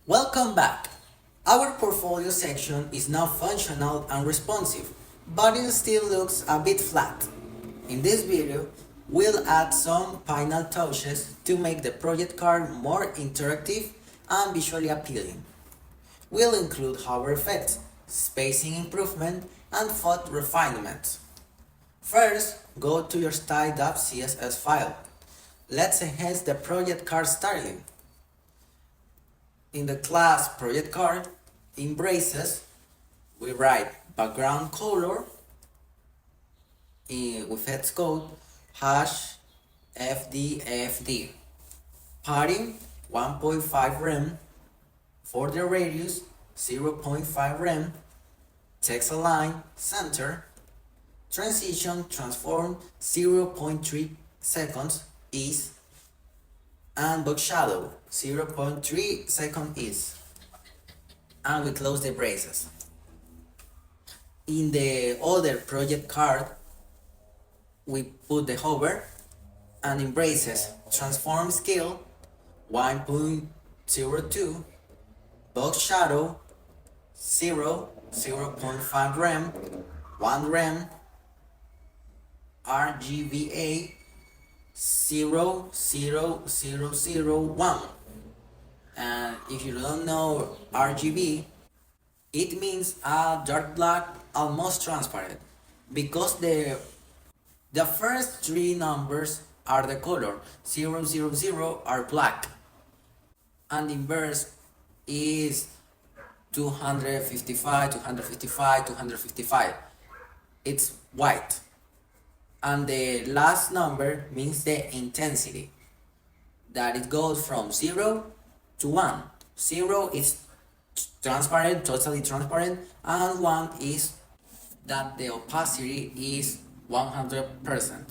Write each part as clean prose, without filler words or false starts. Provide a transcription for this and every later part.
Welcome back! Our portfolio section is now functional and responsive, but it still looks a bit flat. In this video, we'll add some final touches to make the project card more interactive and visually appealing. We'll include hover effects, spacing improvement, and font refinement. First, go to your style.css file. Let's enhance the project card styling. In the class project card, in braces, we write background color with hex code hash fdfd, padding 1.5 rem, border radius 0.5 rem, text align center, transition transform 0.3 seconds is, and box shadow 0.3 second is, and we close the braces. In the other project card, we put the hover, and in braces transform scale 1.02, box shadow 0.5 rem, 1 rem, RGBA 00001. And if you don't know RGB, it means dark black, almost transparent, because the first three numbers are the color, 000 are black, and the inverse is 255, 255, 255, it's white. And the last number means the intensity, that it goes from 0 to 1. 0 is transparent, totally transparent, and 1 is that the opacity is 100%.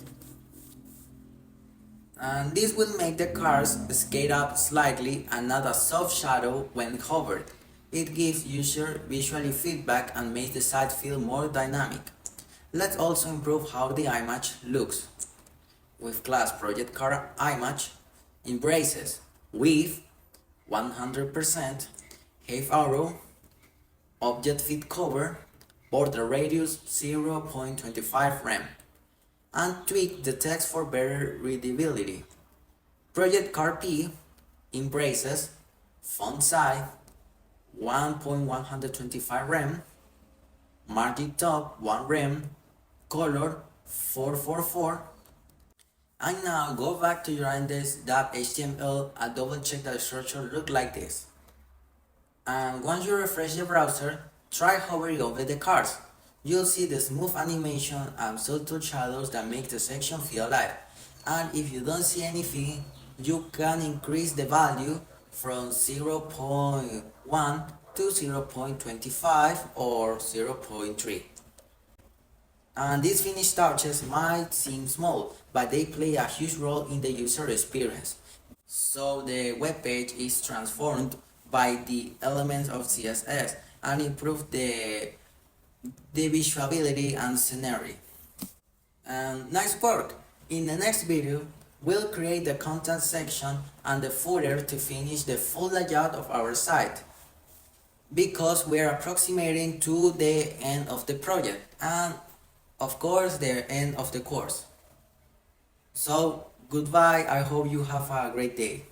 And this will make the cars scale up slightly and add a soft shadow when hovered. It gives user visual feedback and makes the site feel more dynamic. Let's also improve how the image looks. With class project card image, in braces, width 100%, half arrow, object fit cover, border radius 0.25 rem, and tweak the text for better readability. Project card P, in braces, font size 1.125 rem, margin top 1 rem, color 444. And now go back to your index.html and double check that the structure look like this. And once you refresh the browser, try hovering over the cards. You'll see the smooth animation and subtle shadows that make the section feel alive. And if you don't see anything, you can increase the value from 0.1 to 0.25 or 0.3. And these finished touches might seem small, but they play a huge role in the user experience. So the web page is transformed by the elements of CSS and improve the visuality and scenery. And nice work! In the next video, we'll create the content section and the footer to finish the full layout of our site, because we're approximating to the end of the project and of course the end of the course. So goodbye, I hope you have a great day.